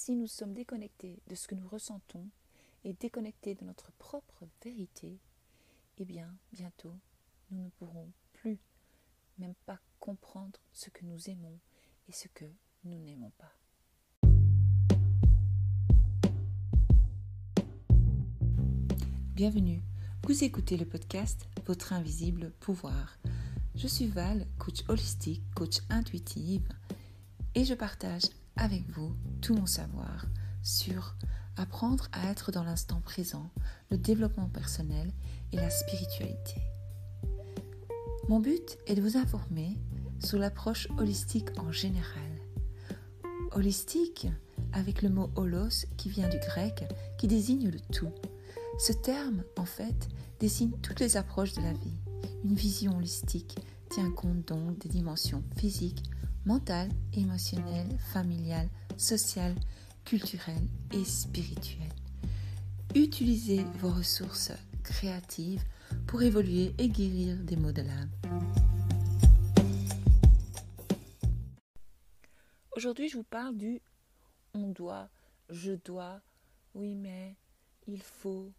si nous sommes déconnectés de ce que nous ressentons et déconnectés de notre propre vérité, eh bien, bientôt, nous ne pourrons plus même pas comprendre ce que nous aimons et ce que nous n'aimons pas. Bienvenue, vous écoutez le podcast Votre invisible pouvoir. Je suis Val, coach holistique, coach intuitive, et je partage avec vous tout mon savoir sur apprendre à être dans l'instant présent, le développement personnel et la spiritualité. Mon but est de vous informer sur l'approche holistique en général. Holistique avec le mot holos qui vient du grec, qui désigne le tout. Ce terme, en fait, désigne toutes les approches de la vie. Une vision holistique tient compte donc des dimensions physiques, mentales, émotionnelles, familiales, sociales, culturelles et spirituelles. Utilisez vos ressources créatives pour évoluer et guérir des maux de l'âme. Aujourd'hui, je vous parle du « on doit »,« je dois »,« oui mais »,« il faut »,«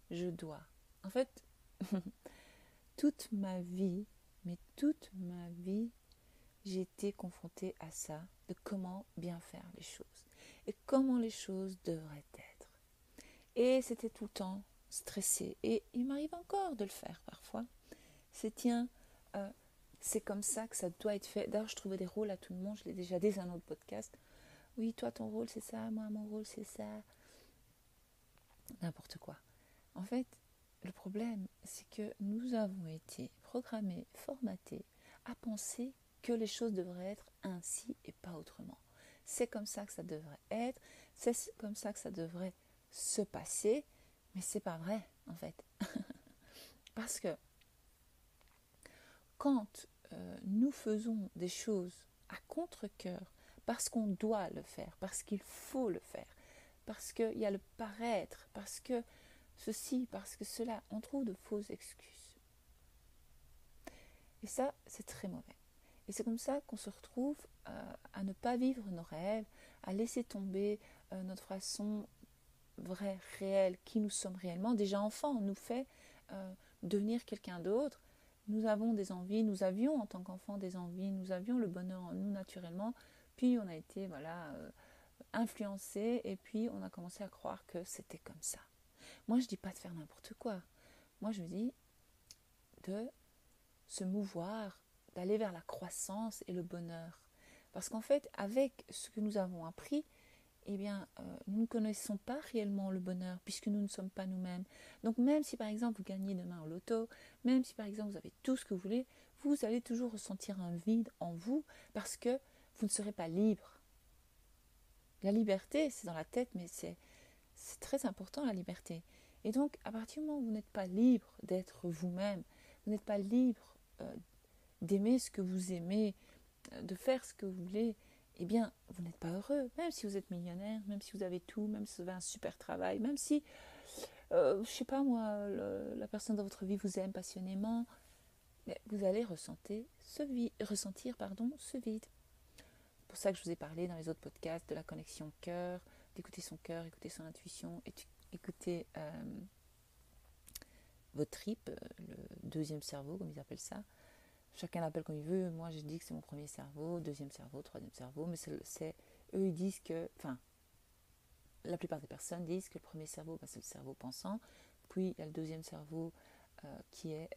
je dois ». En fait, toute ma vie, j'ai été confrontée à ça, de comment bien faire les choses et comment les choses devraient être. Et c'était tout le temps stressé. Et il m'arrive encore de le faire parfois. C'est c'est comme ça que ça doit être fait. D'ailleurs, je trouvais des rôles à tout le monde. Je l'ai déjà dit dans un autre podcast. Oui, toi, ton rôle, c'est ça. Moi, mon rôle, c'est ça. N'importe quoi. En fait, le problème, c'est que nous avons été programmés, formatés à penser que les choses devraient être ainsi et pas autrement. C'est comme ça que ça devrait être. C'est comme ça que ça devrait se passer. Mais c'est pas vrai, en fait. Parce que quand nous faisons des choses à contre-cœur, parce qu'on doit le faire, parce qu'il faut le faire, parce qu'il y a le paraître, parce que ceci, parce que cela, on trouve de fausses excuses. Et ça, c'est très mauvais. Et c'est comme ça qu'on se retrouve à ne pas vivre nos rêves, à laisser tomber notre façon vraie, réelle, qui nous sommes réellement. Déjà enfant, on nous fait devenir quelqu'un d'autre. Nous avons des envies, nous avions en tant qu'enfants des envies, nous avions le bonheur en nous naturellement, puis on a été influencés et puis on a commencé à croire que c'était comme ça. Moi, je ne dis pas de faire n'importe quoi. Moi, je dis de se mouvoir, d'aller vers la croissance et le bonheur. Parce qu'en fait, avec ce que nous avons appris, nous ne connaissons pas réellement le bonheur puisque nous ne sommes pas nous-mêmes. Donc même si par exemple vous gagnez demain au loto, même si par exemple vous avez tout ce que vous voulez, vous allez toujours ressentir un vide en vous parce que vous ne serez pas libre. La liberté, c'est dans la tête, mais c'est très important la liberté. Et donc à partir du moment où vous n'êtes pas libre d'être vous-même, vous n'êtes pas libre d'aimer ce que vous aimez, de faire ce que vous voulez, eh bien, vous n'êtes pas heureux, même si vous êtes millionnaire, même si vous avez tout, même si vous avez un super travail, même si, je sais pas moi, la personne dans votre vie vous aime passionnément, mais vous allez ressentir ce vide. C'est pour ça que je vous ai parlé dans les autres podcasts de la connexion cœur, d'écouter son cœur, écouter son intuition, écouter votre trip, le deuxième cerveau, comme ils appellent ça. Chacun l'appelle comme il veut. Moi, je dis que c'est mon premier cerveau, deuxième cerveau, troisième cerveau. Mais eux, ils disent que... Enfin, la plupart des personnes disent que le premier cerveau, c'est le cerveau pensant. Puis, il y a le deuxième cerveau qui est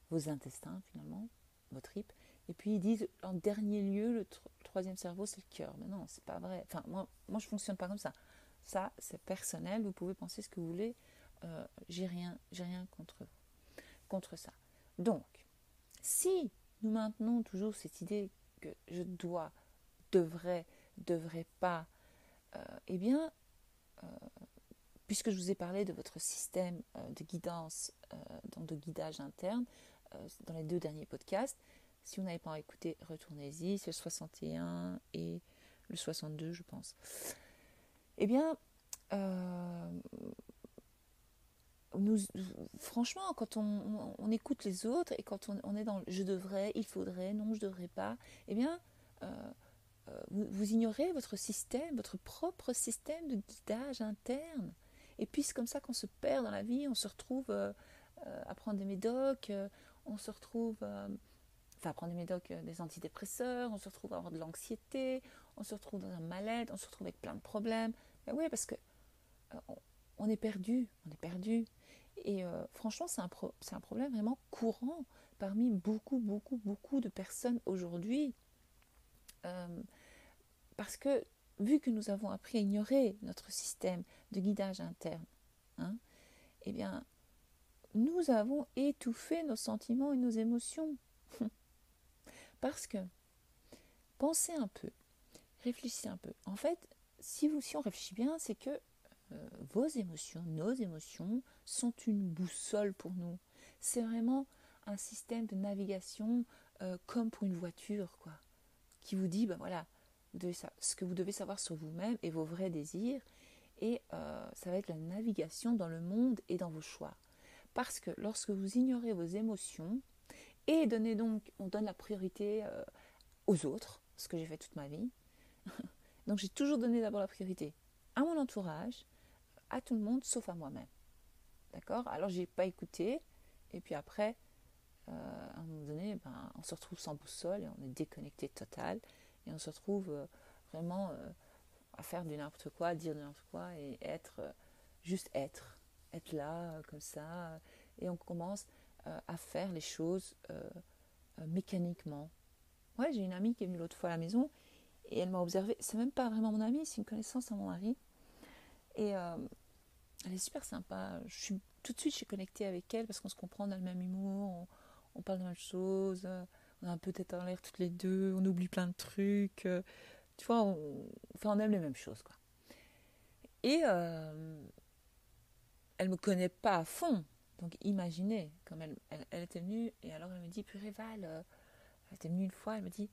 vos intestins, finalement, vos tripes. Et puis, ils disent, en dernier lieu, le troisième cerveau, c'est le cœur. Mais non, c'est pas vrai. Enfin, moi je ne fonctionne pas comme ça. Ça, c'est personnel. Vous pouvez penser ce que vous voulez. J'ai rien contre ça. Donc, si nous maintenons toujours cette idée que je dois, devrais pas, puisque je vous ai parlé de votre système de guidance, donc de guidage interne, dans les 2 derniers podcasts, si vous n'avez pas écouté, retournez-y, c'est le 61 et le 62, je pense. Franchement, quand on écoute les autres et quand on est dans je devrais, il faudrait, non, je devrais pas, vous ignorez votre système, votre propre système de guidage interne. Et puis c'est comme ça qu'on se perd dans la vie, on se retrouve à prendre des médocs, on se retrouve à prendre des médocs, des antidépresseurs, on se retrouve à avoir de l'anxiété, on se retrouve dans un mal-être, on se retrouve avec plein de problèmes. Ben oui, parce que on est perdu, on est perdu. Et franchement, c'est un problème vraiment courant parmi beaucoup de personnes aujourd'hui. Parce que, vu que nous avons appris à ignorer notre système de guidage interne, hein, eh bien, nous avons étouffé nos sentiments et nos émotions. Parce que, pensez un peu, réfléchissez un peu. En fait, si on réfléchit bien, c'est que vos émotions, nos émotions, sont une boussole pour nous. C'est vraiment un système de navigation comme pour une voiture, quoi, qui vous dit, ben voilà, ce que vous devez savoir sur vous-même et vos vrais désirs. Et ça va être la navigation dans le monde et dans vos choix. Parce que lorsque vous ignorez vos émotions, et on donne la priorité aux autres, ce que j'ai fait toute ma vie. Donc j'ai toujours donné d'abord la priorité à mon entourage, à tout le monde, sauf à moi-même. D'accord ? Alors j'ai pas écouté, et puis après, à un moment donné, on se retrouve sans boussole, et on est déconnecté total, et on se retrouve vraiment à faire du n'importe quoi, à dire du n'importe quoi, et juste être là, comme ça, et on commence à faire les choses mécaniquement. Ouais, j'ai une amie qui est venue l'autre fois à la maison, et elle m'a observée, c'est même pas vraiment mon amie, c'est une connaissance à mon mari, et elle est super sympa, tout de suite je suis connectée avec elle, parce qu'on se comprend, on a le même humour, on parle de la même chose, on a un peu tête en l'air toutes les deux, on oublie plein de trucs, tu vois, on aime les mêmes choses, quoi. Et elle me connaît pas à fond, donc imaginez, comme elle était venue, et alors elle me dit, purée Val, elle était venue une fois, elle me dit,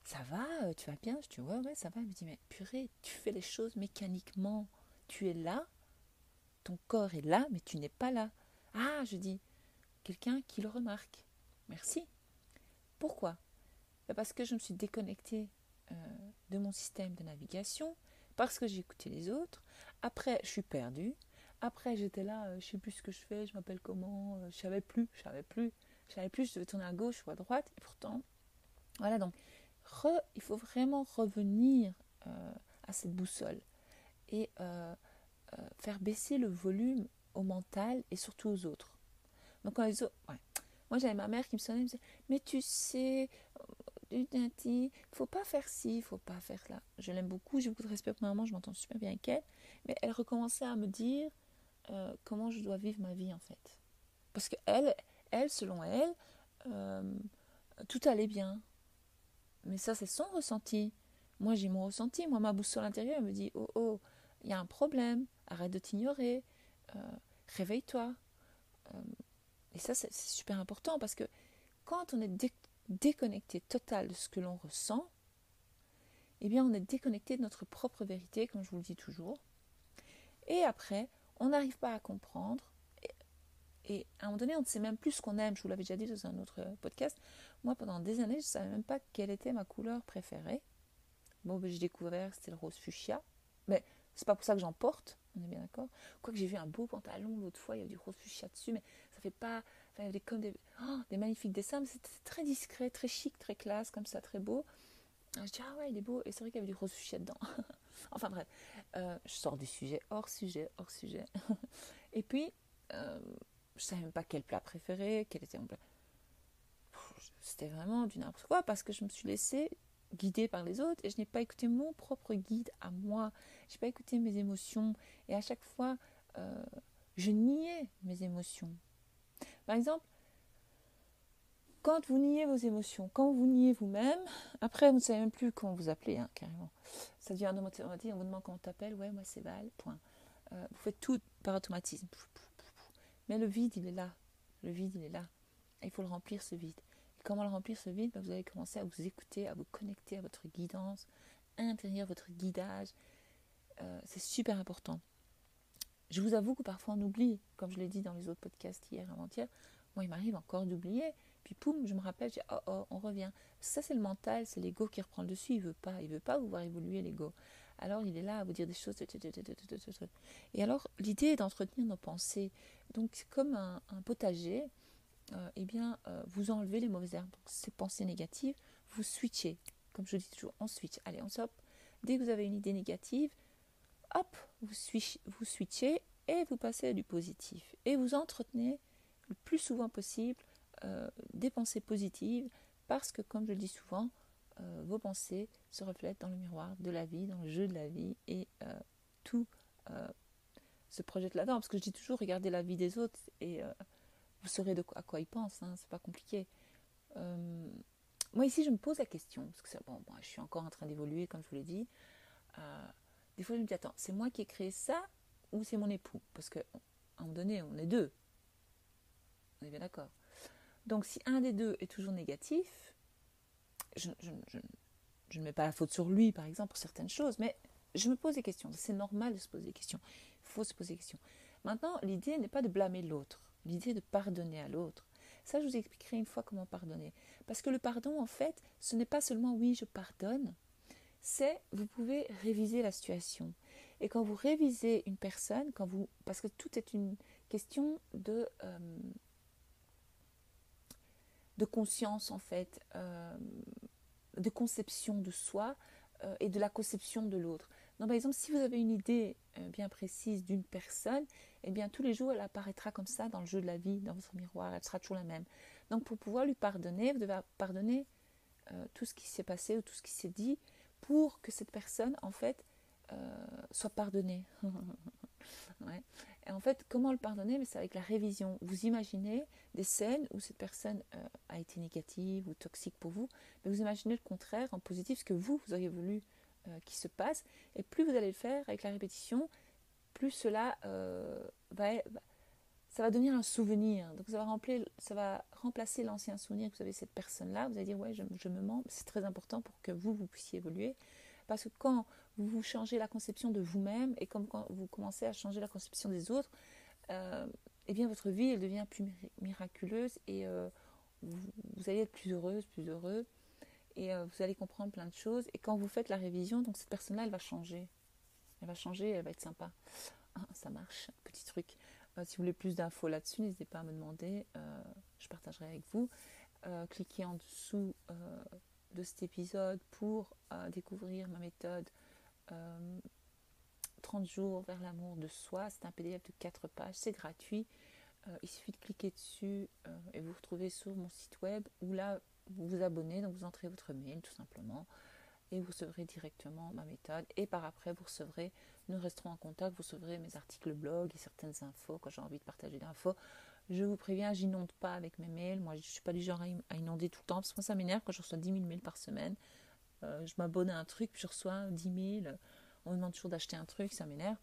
ça va, tu vas bien? Je dis, ouais, ça va. Elle me dit, mais purée, tu fais les choses mécaniquement, tu es là, ton corps est là, mais tu n'es pas là. Ah, je dis, quelqu'un qui le remarque. Merci. Pourquoi? Parce que je me suis déconnectée de mon système de navigation, parce que j'ai écouté les autres. Après, je suis perdue. Après, j'étais là, je ne sais plus ce que je fais, je m'appelle comment, je savais plus, je devais tourner à gauche ou à droite, et pourtant, voilà, donc, il faut vraiment revenir à cette boussole et faire baisser le volume au mental et surtout aux autres. Donc, quand les autres, ouais. Moi, j'avais ma mère qui me sonnait, elle me disait, mais tu sais, il faut pas faire ci, il faut pas faire là. Je l'aime beaucoup, j'ai beaucoup de respect pour ma maman, je m'entends super bien avec elle, mais elle recommençait à me dire comment je dois vivre ma vie en fait. Parce que elle selon elle, tout allait bien. Mais ça, c'est son ressenti. Moi, j'ai mon ressenti. Moi, ma boussole intérieure, elle me dit, oh, il y a un problème, arrête de t'ignorer, réveille-toi. Et ça, c'est super important parce que quand on est déconnecté total de ce que l'on ressent, eh bien, on est déconnecté de notre propre vérité, comme je vous le dis toujours. Et après, on n'arrive pas à comprendre. Et à un moment donné, on ne sait même plus ce qu'on aime. Je vous l'avais déjà dit dans un autre podcast. Moi, pendant des années, je ne savais même pas quelle était ma couleur préférée. Bon, j'ai découvert que c'était le rose fuchsia. Mais c'est pas pour ça que j'en porte, on est bien d'accord. Quoique j'ai vu un beau pantalon l'autre fois, il y avait du rose fuchsia dessus, mais ça fait pas... Enfin, il y avait comme des magnifiques dessins, mais c'était très discret, très chic, très classe, comme ça, très beau. Alors, je dis, ah ouais, il est beau. Et c'est vrai qu'il y avait du rose fuchsia dedans. Enfin bref, je sors du sujet, hors sujet. Et puis, je savais même pas quel plat préféré, quel était mon plat. C'était vraiment du n'importe quoi, parce que je me suis laissée guidée par les autres et je n'ai pas écouté mon propre guide à moi. Je n'ai pas écouté mes émotions et à chaque fois je niais mes émotions. Par exemple, quand vous niez vos émotions, quand vous niez vous-même, après vous ne savez même plus comment vous appelez, hein, carrément. Ça devient un automatisme, on vous demande comment t'appelles, ouais, moi c'est Val, point. Vous faites tout par automatisme. Mais le vide, il est là. Le vide, il est là. Et il faut le remplir, ce vide. Et comment le remplir, ce vide? Vous allez commencer à vous écouter, à vous connecter à votre guidance intérieure, votre guidage. C'est super important. Je vous avoue que parfois on oublie, comme je l'ai dit dans les autres podcasts hier, avant-hier. Moi, il m'arrive encore d'oublier. Puis poum, je me rappelle, j'ai on revient. Ça, c'est le mental, c'est l'ego qui reprend le dessus. Il veut pas vous voir évoluer, l'ego. Alors, il est là à vous dire des choses. Et alors, l'idée est d'entretenir nos pensées. Donc, c'est comme un potager. Vous enlevez les mauvaises herbes. Donc, ces pensées négatives, vous switchez. Comme je dis toujours, on switch. Allez, on stop. Dès que vous avez une idée négative, hop, vous switchez et vous passez à du positif. Et vous entretenez le plus souvent possible des pensées positives parce que, comme je le dis souvent, vos pensées se reflètent dans le miroir de la vie, dans le jeu de la vie et tout se projette là-dedans. Parce que je dis toujours, regardez la vie des autres et vous saurez à quoi ils pensent, hein, c'est pas compliqué. Moi ici je me pose la question, parce que moi je suis encore en train d'évoluer comme je vous l'ai dit. Des fois je me dis, attends, c'est moi qui ai créé ça ou c'est mon époux? Parce qu'à un moment donné on est deux, on est bien d'accord. Donc si un des deux est toujours négatif, je ne mets pas la faute sur lui par exemple pour certaines choses, mais je me pose des questions. C'est normal de se poser des questions, il faut se poser des questions. Maintenant l'idée n'est pas de blâmer l'autre, l'idée est de pardonner à l'autre. Ça, je vous expliquerai une fois comment pardonner. Parce que le pardon, en fait, ce n'est pas seulement oui, je pardonne, c'est vous pouvez réviser la situation. Et quand vous révisez une personne, parce que tout est une question de conscience, en fait, de conception de soi et de la conception de l'autre. Donc, par exemple, si vous avez une idée bien précise d'une personne, eh bien, tous les jours, elle apparaîtra comme ça dans le jeu de la vie, dans votre miroir, elle sera toujours la même. Donc, pour pouvoir lui pardonner, vous devez pardonner tout ce qui s'est passé ou tout ce qui s'est dit pour que cette personne, en fait, soit pardonnée. Ouais. Et en fait, comment le pardonner? Mais c'est avec la révision. Vous imaginez des scènes où cette personne a été négative ou toxique pour vous, mais vous imaginez le contraire, en positif, ce que vous auriez voulu qui se passe, et plus vous allez le faire avec la répétition, plus cela ça va devenir un souvenir. Donc ça va remplacer l'ancien souvenir que vous avez de cette personne-là. Vous allez dire, ouais, je me mens. C'est très important pour que vous puissiez évoluer. Parce que quand vous changez la conception de vous-même et quand vous commencez à changer la conception des autres, eh bien votre vie elle devient plus miraculeuse et vous allez être plus heureuse, plus heureux. Et vous allez comprendre plein de choses. Et quand vous faites la révision, donc cette personne-là, elle va changer. Elle va changer, elle va être sympa. Ah, ça marche, petit truc. Si vous voulez plus d'infos là-dessus, n'hésitez pas à me demander. Je partagerai avec vous. Cliquez en dessous de cet épisode pour découvrir ma méthode 30 jours vers l'amour de soi. C'est un PDF de 4 pages. C'est gratuit. Il suffit de cliquer dessus et vous retrouvez sur mon site web où là, vous vous abonnez, donc vous entrez votre mail tout simplement et vous recevrez directement ma méthode et par après vous recevrez, nous resterons en contact, vous recevrez mes articles blog et certaines infos quand j'ai envie de partager d'infos. Je vous préviens, j'inonde pas avec mes mails, moi je ne suis pas du genre à inonder tout le temps parce que moi ça m'énerve quand je reçois 10 000 mails par semaine. Je m'abonne à un truc puis je reçois 10 000, on me demande toujours d'acheter un truc, ça m'énerve.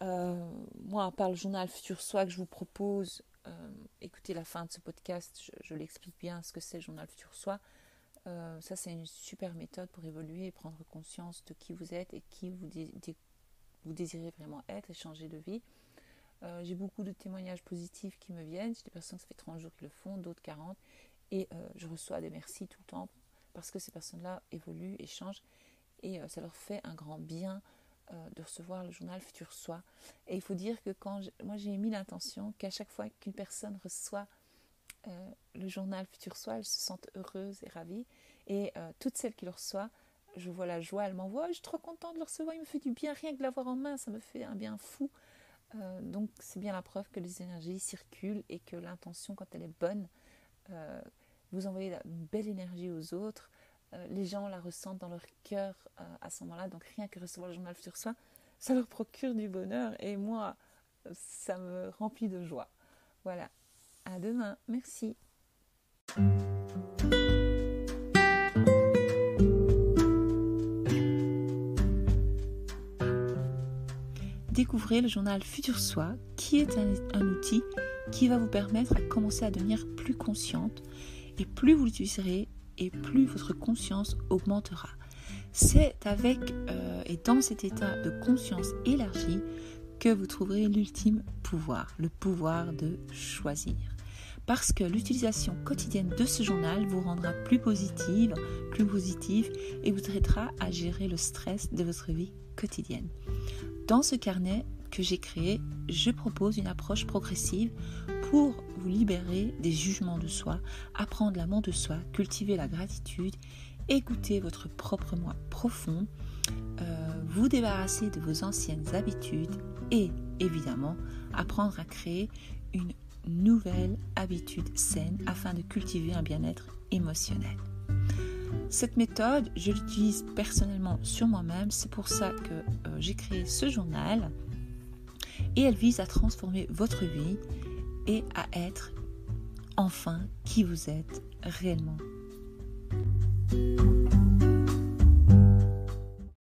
Moi à part le journal Futur Soi que je vous propose, écoutez la fin de ce podcast, je l'explique bien ce que c'est le journal Futur Soi. Ça c'est une super méthode pour évoluer et prendre conscience de qui vous êtes et qui vous désirez vraiment être et changer de vie. J'ai beaucoup de témoignages positifs qui me viennent, j'ai des personnes ça fait 30 jours qui le font, d'autres 40 et je reçois des merci tout le temps parce que ces personnes-là évoluent et changent et ça leur fait un grand bien de recevoir le journal Futur Soi. Et il faut dire que moi j'ai mis l'intention qu'à chaque fois qu'une personne reçoit le journal Futur Soi, elle se sente heureuse et ravie. Et toutes celles qui le reçoivent, je vois la joie, elle m'envoie, je suis trop contente de le recevoir, il me fait du bien, rien que de l'avoir en main, ça me fait un bien fou. Donc c'est bien la preuve que les énergies circulent et que l'intention, quand elle est bonne, vous envoyez une belle énergie aux autres. Les gens la ressentent dans leur cœur à ce moment-là, donc rien que recevoir le journal Futur Soi, ça leur procure du bonheur et moi, ça me remplit de joie. Voilà, à demain, merci. Découvrez le journal Futur Soi, qui est un outil qui va vous permettre à commencer à devenir plus consciente et plus vous l'utiliserez et plus votre conscience augmentera. C'est avec et dans cet état de conscience élargie que vous trouverez l'ultime pouvoir, le pouvoir de choisir. parce que l'utilisation quotidienne de ce journal vous rendra plus positive et vous aidera à gérer le stress de votre vie quotidienne. Dans ce carnet que j'ai créé, je propose une approche progressive pour vous libérer des jugements de soi, apprendre l'amour de soi, cultiver la gratitude, écouter votre propre moi profond, vous débarrasser de vos anciennes habitudes et évidemment apprendre à créer une nouvelle habitude saine afin de cultiver un bien-être émotionnel. Cette méthode, je l'utilise personnellement sur moi-même, c'est pour ça que j'ai créé ce journal et elle vise à transformer votre vie et à être enfin qui vous êtes réellement.